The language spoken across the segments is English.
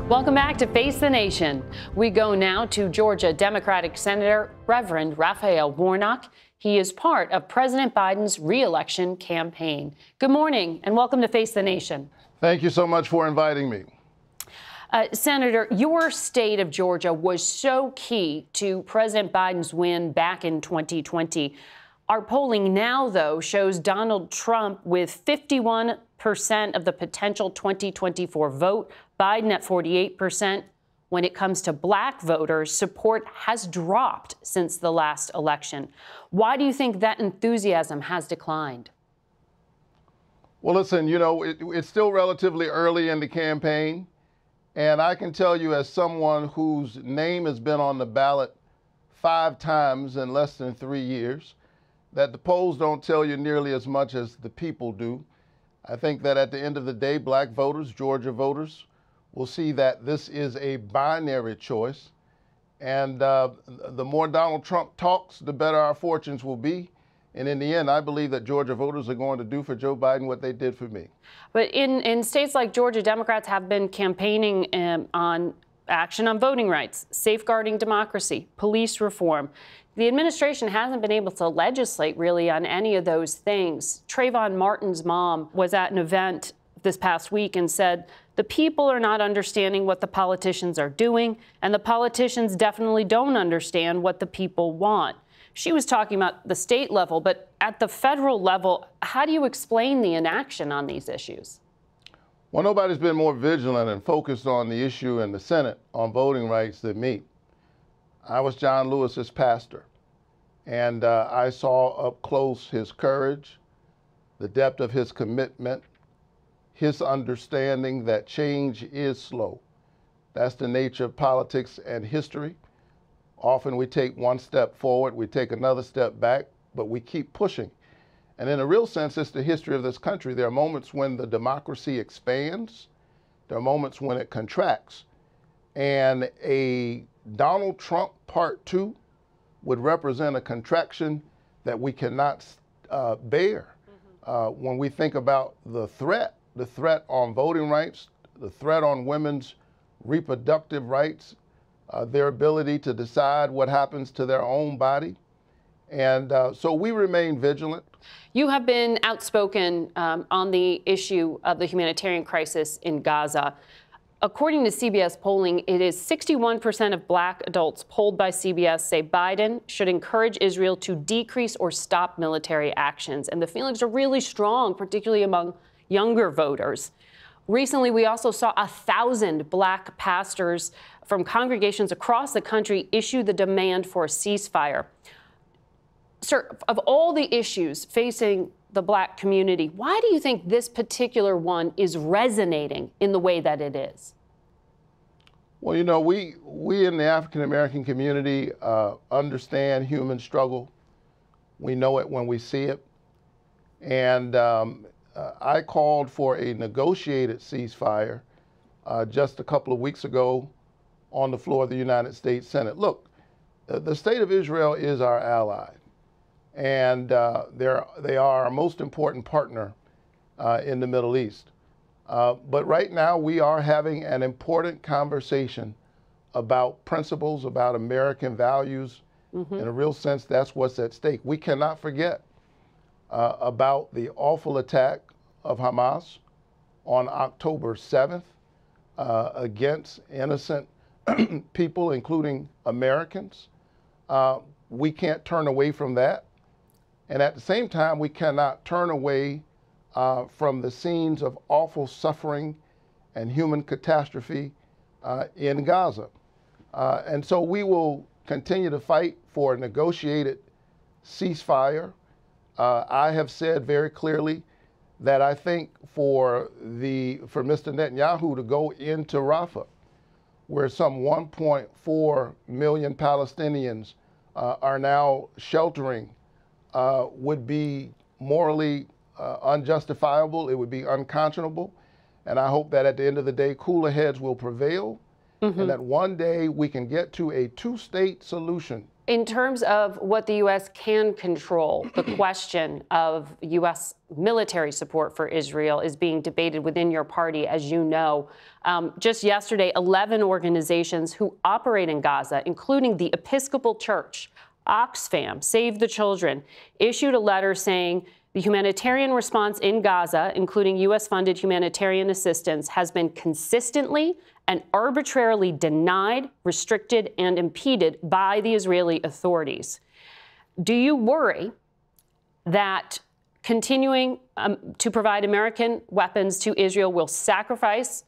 Welcome back to Face the Nation. We go now to Georgia Democratic Senator Reverend Raphael Warnock. He is part of President Biden's re-election campaign. Good morning and welcome to Face the Nation. Thank you so much for inviting me. Senator, your state of Georgia was so key to President Biden's win back in 2020. Our polling now, though, shows Donald Trump with 51% of the potential 2024 vote, Biden at 48%. When it comes to black voters, support has dropped since the last election. Why do you think that enthusiasm has declined? Well, listen, you know, it's still relatively early in the campaign. And I can tell you, as someone whose name has been on the ballot 5 times in less than 3 years, that the polls don't tell you nearly as much as the people do. I think that at the end of the day, black voters, Georgia voters, will see that this is a binary choice. And the more Donald Trump talks, the better our fortunes will be. And in the end, I believe that Georgia voters are going to do for Joe Biden what they did for me. But in states like Georgia, Democrats have been campaigning on action on voting rights, safeguarding democracy, police reform. The administration hasn't been able to legislate really on any of those things. Trayvon Martin's mom was at an event this past week and said the people are not understanding what the politicians are doing, and the politicians definitely don't understand what the people want. She was talking about the state level, but at the federal level, how do you explain the inaction on these issues? Well, nobody's been more vigilant and focused on the issue in the Senate on voting rights than me. I was John Lewis's pastor, and I saw up close his courage, the depth of his commitment, his understanding that change is slow. That's the nature of politics and history. Often we take one step forward, we take another step back, but we keep pushing. And in a real sense, it's the history of this country. There are moments when the democracy expands. There are moments when it contracts. And a Donald Trump Part 2 would represent a contraction that we cannot bear. When we think about the threat on voting rights, the threat on women's reproductive rights, their ability to decide what happens to their own body. And so we remain vigilant. You have been outspoken on the issue of the humanitarian crisis in Gaza. According to CBS polling, it is 61% of black adults polled by CBS say Biden should encourage Israel to decrease or stop military actions. And the feelings are really strong, particularly among younger voters. Recently, we also saw 1,000 black pastors from congregations across the country issue the demand for a ceasefire. Sir, of all the issues facing the black community, why do you think this particular one is resonating in the way that it is? Well, you know, we in the African-American community understand human struggle. We know it when we see it. And I called for a negotiated ceasefire just a couple of weeks ago on the floor of the United States Senate. Look, the state of Israel is our ally. And they are our most important partner in the Middle East. But right now, we are having an important conversation about principles, about American values. In a real sense, that's what's at stake. We cannot forget about the awful attack of Hamas on October 7th against innocent people, including Americans. We can't turn away from that. And at the same time, we cannot turn away from the scenes of awful suffering and human catastrophe in Gaza. And so we will continue to fight for a negotiated ceasefire. I have said very clearly that I think for Mr. Netanyahu to go into Rafah, where some 1.4 million Palestinians are now sheltering, would be morally unjustifiable. It would be unconscionable. And I hope that at the end of the day, cooler heads will prevail and that one day we can get to a 2-state solution in terms of what the U.S. can control, the question of U.S. military support for Israel is being debated within your party, as you know. Just yesterday, 11 organizations who operate in Gaza, including the Episcopal Church, Oxfam, Save the Children, issued a letter saying the humanitarian response in Gaza, including U.S.-funded humanitarian assistance, has been consistently and arbitrarily denied, restricted, and impeded by the Israeli authorities. Do you worry that continuing to provide American weapons to Israel will sacrifice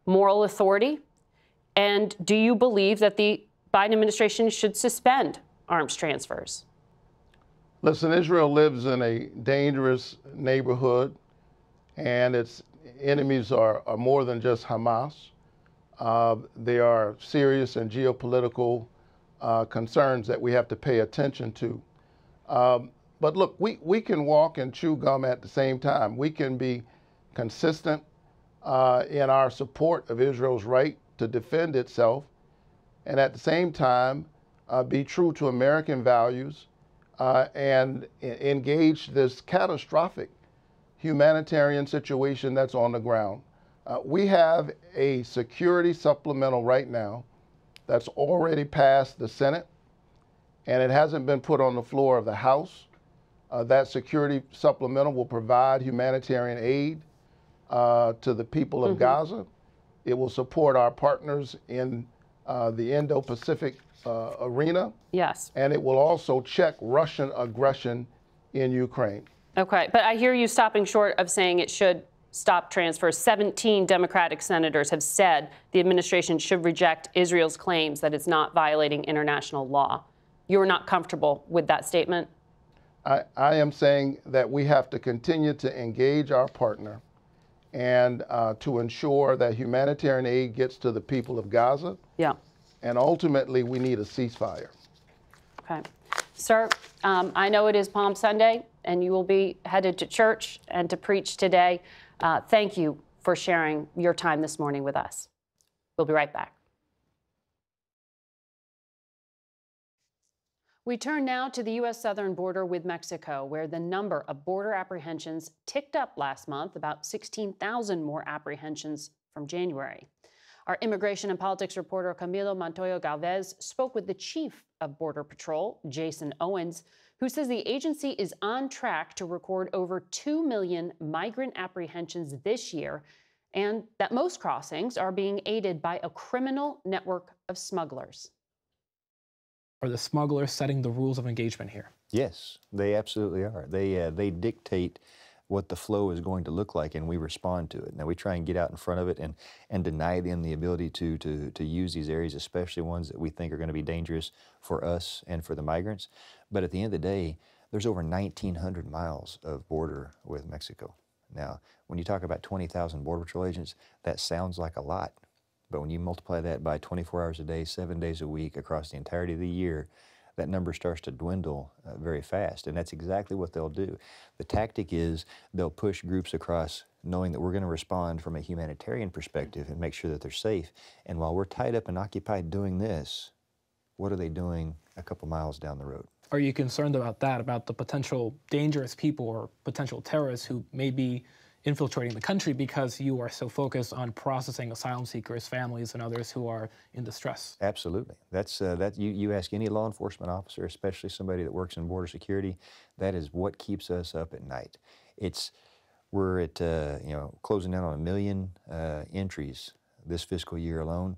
moral authority? And do you believe that the Biden administration should suspend arms transfers? Listen, Israel lives in a dangerous neighborhood, and its enemies are more than just Hamas. There are serious and geopolitical concerns that we have to pay attention to. But look, we can walk and chew gum at the same time. We can be consistent in our support of Israel's right to defend itself, and at the same time be true to American values and engage this catastrophic humanitarian situation that's on the ground. We have a security supplemental right now that's already passed the Senate, and it hasn't been put on the floor of the House. That security supplemental will provide humanitarian aid to the people of Gaza. It will support our partners in the Indo-Pacific arena. Yes. And it will also check Russian aggression in Ukraine. Okay, but I hear you stopping short of saying it should stop transfers. 17 Democratic senators have said the administration should reject Israel's claims that it's not violating international law. You're not comfortable with that statement? I am saying that we have to continue to engage our partner and to ensure that humanitarian aid gets to the people of Gaza. Yeah. And ultimately, we need a ceasefire. Okay. Sir, I know it is Palm Sunday, and you will be headed to church and to preach today. Thank you for sharing your time this morning with us. We'll be right back. We turn now to the U.S. southern border with Mexico, where the number of border apprehensions ticked up last month, about 16,000 more apprehensions from January. Our immigration and politics reporter Camilo Montoya-Galvez spoke with the chief of Border Patrol, Jason Owens, who says the agency is on track to record over 2 million migrant apprehensions this year, and that most crossings are being aided by a criminal network of smugglers. Are the smugglers setting the rules of engagement here? Yes, they absolutely are. They dictate what the flow is going to look like, and we respond to it. Now, we try and get out in front of it and deny them the ability to use these areas, especially ones that we think are going to be dangerous for us and for the migrants. But at the end of the day, there's over 1,900 miles of border with Mexico. Now, when you talk about 20,000 Border Patrol agents, that sounds like a lot. But when you multiply that by 24 hours a day, 7 days a week, across the entirety of the year, that number starts to dwindle very fast, and that's exactly what they'll do. The tactic is they'll push groups across knowing that we're going to respond from a humanitarian perspective and make sure that they're safe. And while we're tied up and occupied doing this, what are they doing a couple miles down the road? Are you concerned about that, about the potential dangerous people or potential terrorists who may be infiltrating the country because you are so focused on processing asylum seekers, families, and others who are in distress? Absolutely. That's you ask any law enforcement officer, especially somebody that works in border security, that is what keeps us up at night. We're at closing in on 1 million entries this fiscal year alone.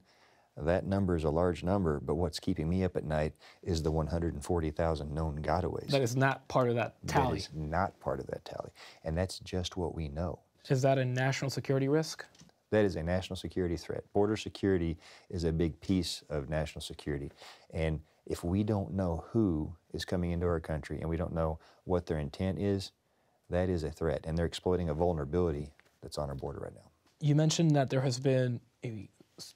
That number is a large number, but what's keeping me up at night is the 140,000 known gotaways. That is not part of that tally. That is not part of that tally, and that's just what we know. Is that a national security risk? That is a national security threat. Border security is a big piece of national security, and if we don't know who is coming into our country and we don't know what their intent is, that is a threat, and they're exploiting a vulnerability that's on our border right now. You mentioned that there has been a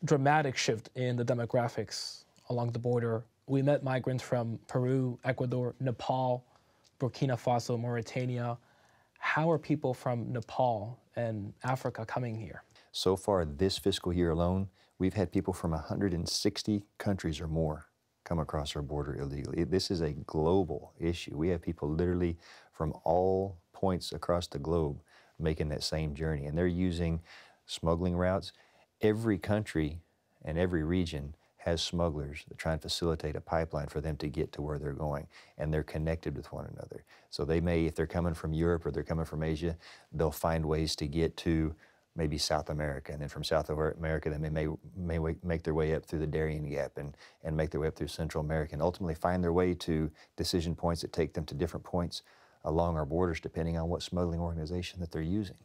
dramatic shift in the demographics along the border. We met migrants from Peru, Ecuador, Nepal, Burkina Faso, Mauritania. How are people from Nepal and Africa coming here? So far this fiscal year alone, we've had people from 160 countries or more come across our border illegally. This is a global issue. We have people literally from all points across the globe making that same journey, and they're using smuggling routes. Every country and every region has smugglers that try and facilitate a pipeline for them to get to where they're going, and they're connected with one another. So they may, if they're coming from Europe or they're coming from Asia, they'll find ways to get to maybe South America, and then from South America they may make their way up through the Darien Gap and make their way up through Central America and ultimately find their way to decision points that take them to different points along our borders depending on what smuggling organization that they're using.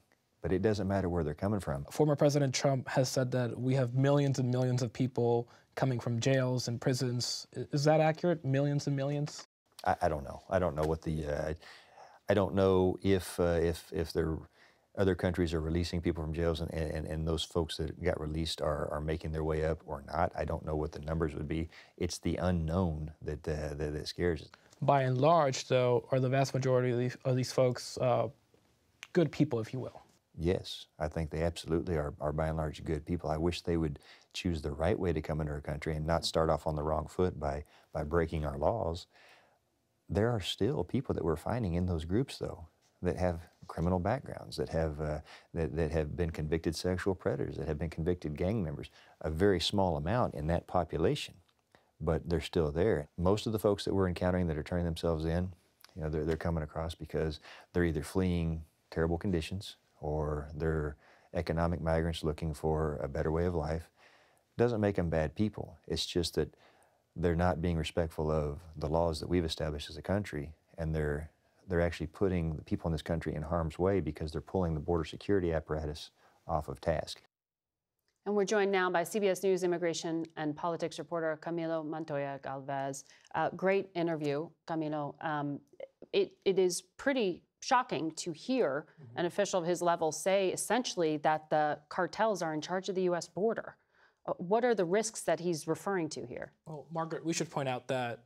But it doesn't matter where they're coming from. Former President Trump has said that we have millions and millions of people coming from jails and prisons. Is that accurate? Millions and millions? I don't know. I don't know what the. I don't know if there other countries are releasing people from jails and those folks that got released are making their way up or not. I don't know what the numbers would be. It's the unknown that scares us. By and large, though, are the vast majority of these folks good people, if you will? Yes, I think they absolutely are by and large good people. I wish they would choose the right way to come into our country and not start off on the wrong foot by breaking our laws. There are still people that we're finding in those groups, though, that have criminal backgrounds, that have been convicted sexual predators, that have been convicted gang members. A very small amount in that population, but they're still there. Most of the folks that we're encountering that are turning themselves in, you know, they're coming across because they're either fleeing terrible conditions or they're economic migrants looking for a better way of life. Doesn't make them bad people. It's just that they're not being respectful of the laws that we've established as a country, and they're actually putting the people in this country in harm's way because they're pulling the border security apparatus off of task. And we're joined now by CBS News immigration and politics reporter Camilo Montoya-Galvez. Great interview, Camilo. It is pretty shocking to hear an official of his level say essentially that the cartels are in charge of the U.S. border. What are the risks that he's referring to here? Well, Margaret, we should point out that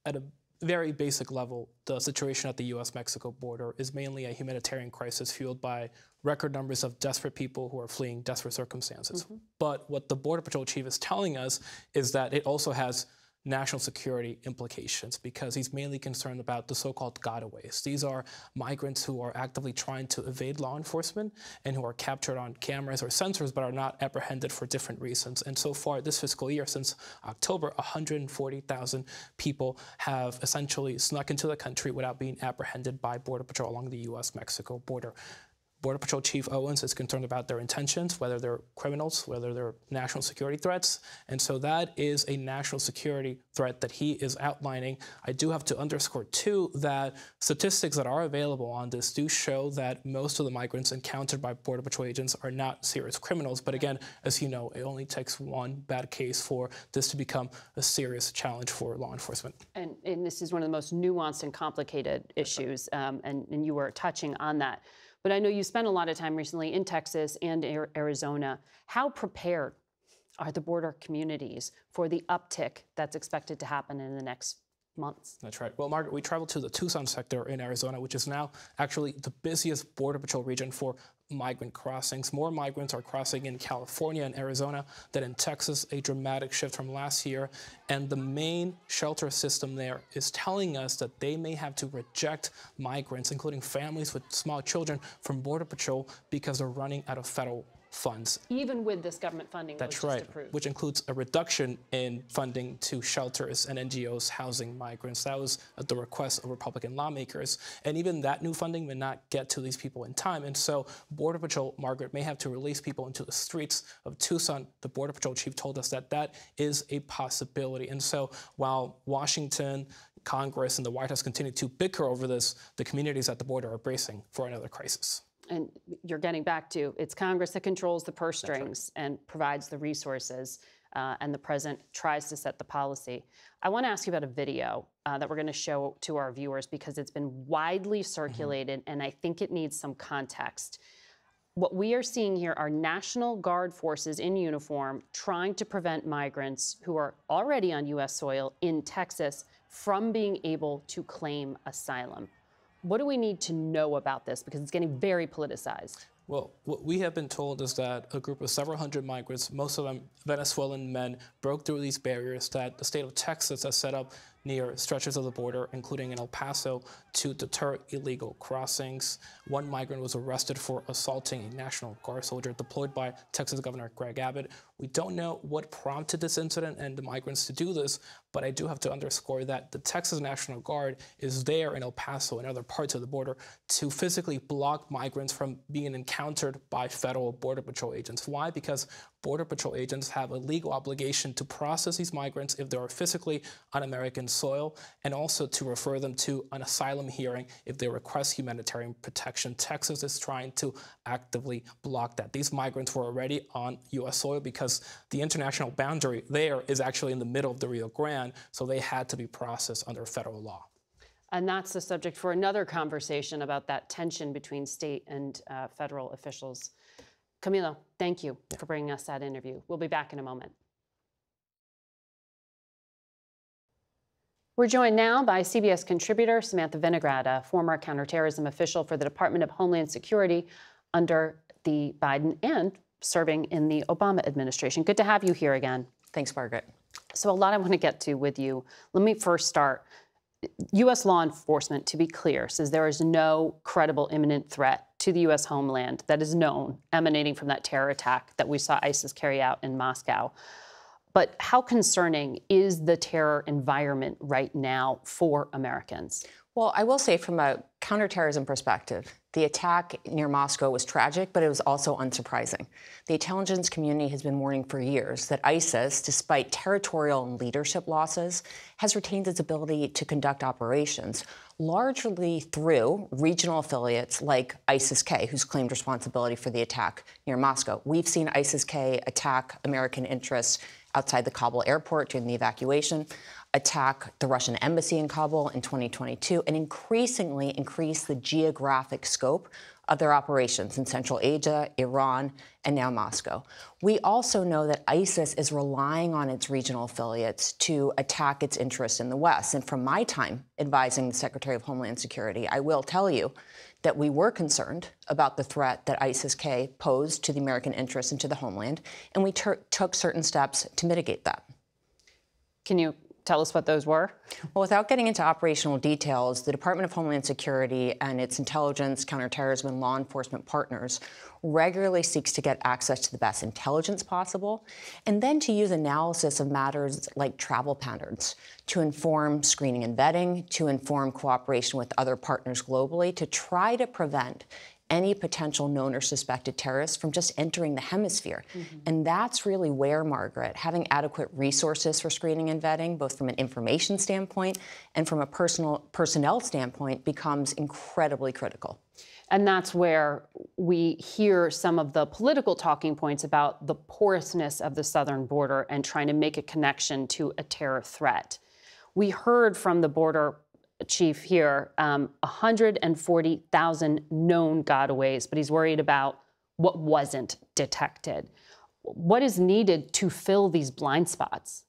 at a very basic level, the situation at the U.S.-Mexico border is mainly a humanitarian crisis fueled by record numbers of desperate people who are fleeing desperate circumstances. But what the Border Patrol chief is telling us is that it also has national security implications because he's mainly concerned about the so-called gotaways. These are migrants who are actively trying to evade law enforcement and who are captured on cameras or sensors but are not apprehended for different reasons. And so far this fiscal year, since October, 140,000 people have essentially snuck into the country without being apprehended by Border Patrol along the U.S.-Mexico border. Border Patrol Chief Owens is concerned about their intentions, whether they're criminals, whether they're national security threats. And so that is a national security threat that he is outlining. I do have to underscore, too, that statistics that are available on this do show that most of the migrants encountered by Border Patrol agents are not serious criminals. But again, as you know, it only takes one bad case for this to become a serious challenge for law enforcement. And this is one of the most nuanced and complicated issues, and you were touching on that. But I know you spent a lot of time recently in Texas and Arizona. How prepared are the border communities for the uptick that's expected to happen in the next months? That's right. Well, Margaret, we traveled to the Tucson sector in Arizona, which is now actually the busiest Border Patrol region for migrant crossings. More migrants are crossing in California and Arizona than in Texas, a dramatic shift from last year. And the main shelter system there is telling us that they may have to reject migrants, including families with small children, from Border Patrol because they're running out of federal funds. Even with this government funding that was just approved. Which includes a reduction in funding to shelters and NGOs housing migrants. That was at the request of Republican lawmakers. And even that new funding may not get to these people in time. And so Border Patrol, Margaret, may have to release people into the streets of Tucson. The Border Patrol chief told us that that is a possibility. And so while Washington, Congress, and the White House continue to bicker over this, the communities at the border are bracing for another crisis. And you're getting back to, it's Congress that controls the purse strings and provides the resources, and the president tries to set the policy. I want to ask you about a video that we're going to show to our viewers because it's been widely circulated, and I think it needs some context. What we are seeing here are National Guard forces in uniform trying to prevent migrants who are already on U.S. soil in Texas from being able to claim asylum. What do we need to know about this? Because it's getting very politicized. Well, what we have been told is that a group of several hundred migrants, most of them Venezuelan men, broke through these barriers that the state of Texas has set up near stretches of the border, including in El Paso, to deter illegal crossings. One migrant was arrested for assaulting a National Guard soldier deployed by Texas Governor Greg Abbott. We don't know what prompted this incident and the migrants to do this, but I do have to underscore that the Texas National Guard is there in El Paso and other parts of the border to physically block migrants from being encountered by federal Border Patrol agents. Why? Because Border Patrol agents have a legal obligation to process these migrants if they are physically on American soil, and also to refer them to an asylum hearing if they request humanitarian protection. Texas is trying to actively block that. These migrants were already on U.S. soil because the international boundary there is actually in the middle of the Rio Grande, so they had to be processed under federal law. And that's the subject for another conversation about that tension between state and federal officials. Camilo, thank you for bringing us that interview. We'll be back in a moment. We're joined now by CBS contributor Samantha Vinograd, a former counterterrorism official for the Department of Homeland Security under the Biden and serving in the Obama administration. Good to have you here again. Thanks, Margaret. So a lot I want to get to with you. Let me first start. U.S. law enforcement, to be clear, says there is no credible imminent threat to the U.S. homeland that is known emanating from that terror attack that we saw ISIS carry out in Moscow. But how concerning is the terror environment right now for Americans? Well, I will say from a counterterrorism perspective, the attack near Moscow was tragic, but it was also unsurprising. The intelligence community has been warning for years that ISIS, despite territorial and leadership losses, has retained its ability to conduct operations, largely through regional affiliates like ISIS-K, who's claimed responsibility for the attack near Moscow. We've seen ISIS-K attack American interests outside the Kabul airport during the evacuation, attack the Russian embassy in Kabul in 2022, and increasingly increase the geographic scope of their operations in Central Asia, Iran, and now Moscow. We also know that ISIS is relying on its regional affiliates to attack its interests in the West. And from my time advising the Secretary of Homeland Security, I will tell you that we were concerned about the threat that ISIS-K posed to the American interests and to the homeland, and we took certain steps to mitigate that. Can you tell us what those were? Well, without getting into operational details, the Department of Homeland Security and its intelligence, counterterrorism, and law enforcement partners regularly seeks to get access to the best intelligence possible, and then to use analysis of matters like travel patterns to inform screening and vetting, to inform cooperation with other partners globally, to try to prevent any potential known or suspected terrorists from just entering the hemisphere. And that's really where, Margaret, having adequate resources for screening and vetting, both from an information standpoint and from a personnel standpoint, becomes incredibly critical. And that's where we hear some of the political talking points about the porousness of the southern border and trying to make a connection to a terror threat. We heard from the border chief here, 140,000 known gotaways, but he's worried about what wasn't detected. What is needed to fill these blind spots?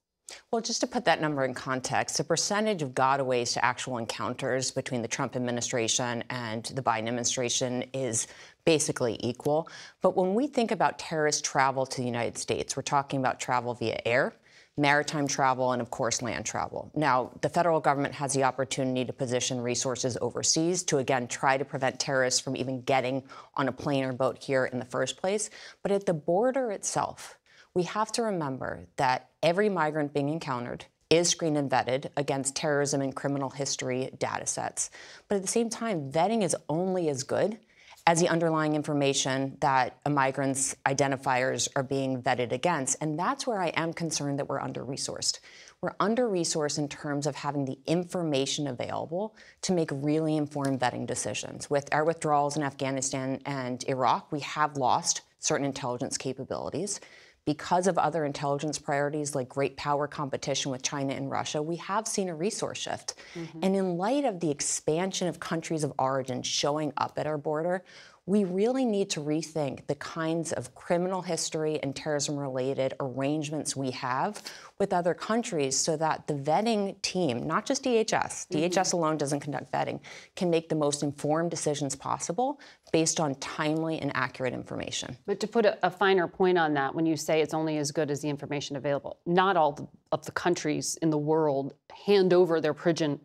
Well, just to put that number in context, the percentage of gotaways to actual encounters between the Trump administration and the Biden administration is basically equal. But when we think about terrorist travel to the United States, we're talking about travel via air, maritime travel, and of course, land travel. Now, the federal government has the opportunity to position resources overseas to, again, try to prevent terrorists from even getting on a plane or boat here in the first place. But at the border itself, we have to remember that every migrant being encountered is screened and vetted against terrorism and criminal history data sets. But at the same time, vetting is only as good as the underlying information that a migrant's identifiers are being vetted against. And that's where I am concerned that we're under-resourced. We're under-resourced in terms of having the information available to make really informed vetting decisions. With our withdrawals in Afghanistan and Iraq, we have lost certain intelligence capabilities. Because of other intelligence priorities like great power competition with China and Russia, we have seen a resource shift. And in light of the expansion of countries of origin showing up at our border, we really need to rethink the kinds of criminal history and terrorism-related arrangements we have with other countries so that the vetting team, not just DHS, DHS alone doesn't conduct vetting, can make the most informed decisions possible based on timely and accurate information. But to put a finer point on that, when you say it's only as good as the information available, not all of the countries in the world hand over their prison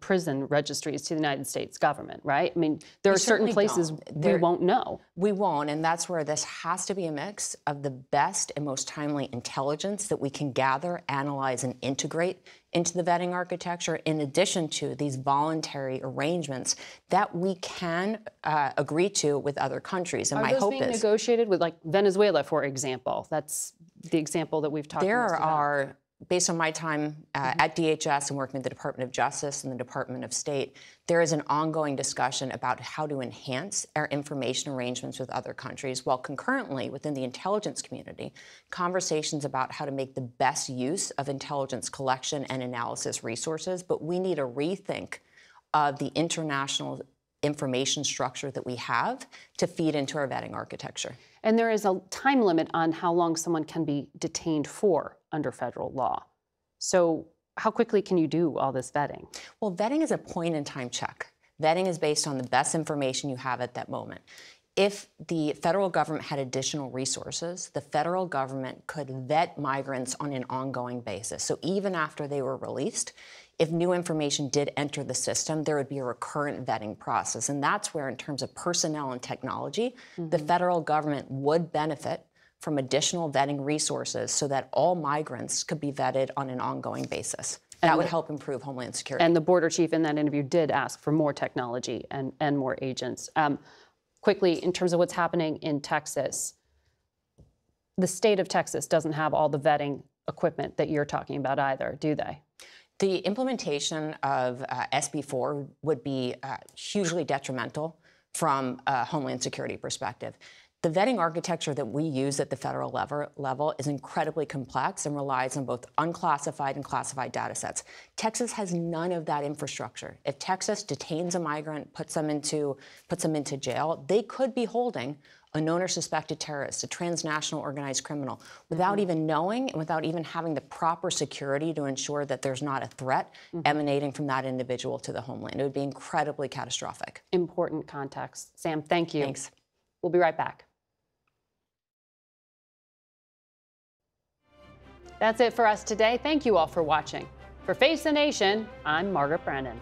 registries to the United States government, right? I mean, there are certain places we won't know. We won't, and that's where this has to be a mix of the best and most timely intelligence that we can gather, analyze, and integrate into the vetting architecture, in addition to these voluntary arrangements that we can agree to with other countries. And my hope is— Are those being negotiated with, like, Venezuela, for example? That's the example that we've talked about. There are, based on my time at DHS and working with the Department of Justice and the Department of State, there is an ongoing discussion about how to enhance our information arrangements with other countries, while concurrently within the intelligence community, conversations about how to make the best use of intelligence collection and analysis resources. But we need a rethink of the international information structure that we have to feed into our vetting architecture. And there is a time limit on how long someone can be detained for under federal law. So how quickly can you do all this vetting? Well, vetting is a point-in-time check. Vetting is based on the best information you have at that moment. If the federal government had additional resources, the federal government could vet migrants on an ongoing basis. So even after they were released, if new information did enter the system, there would be a recurrent vetting process. And that's where, in terms of personnel and technology, the federal government would benefit from additional vetting resources so that all migrants could be vetted on an ongoing basis. That would help improve Homeland Security. And the border chief in that interview did ask for more technology and more agents. Quickly, in terms of what's happening in Texas, the state of Texas doesn't have all the vetting equipment that you're talking about either, do they? The implementation of SB 4 would be hugely detrimental from a Homeland Security perspective. The vetting architecture that we use at the federal level is incredibly complex and relies on both unclassified and classified data sets. Texas has none of that infrastructure. If Texas detains a migrant, puts them into jail, they could be holding a known or suspected terrorist, a transnational organized criminal, without even knowing and without even having the proper security to ensure that there's not a threat emanating from that individual to the homeland. It would be incredibly catastrophic. Important context. Sam, thank you. Thanks. We'll be right back. That's it for us today. Thank you all for watching. For Face the Nation, I'm Margaret Brennan.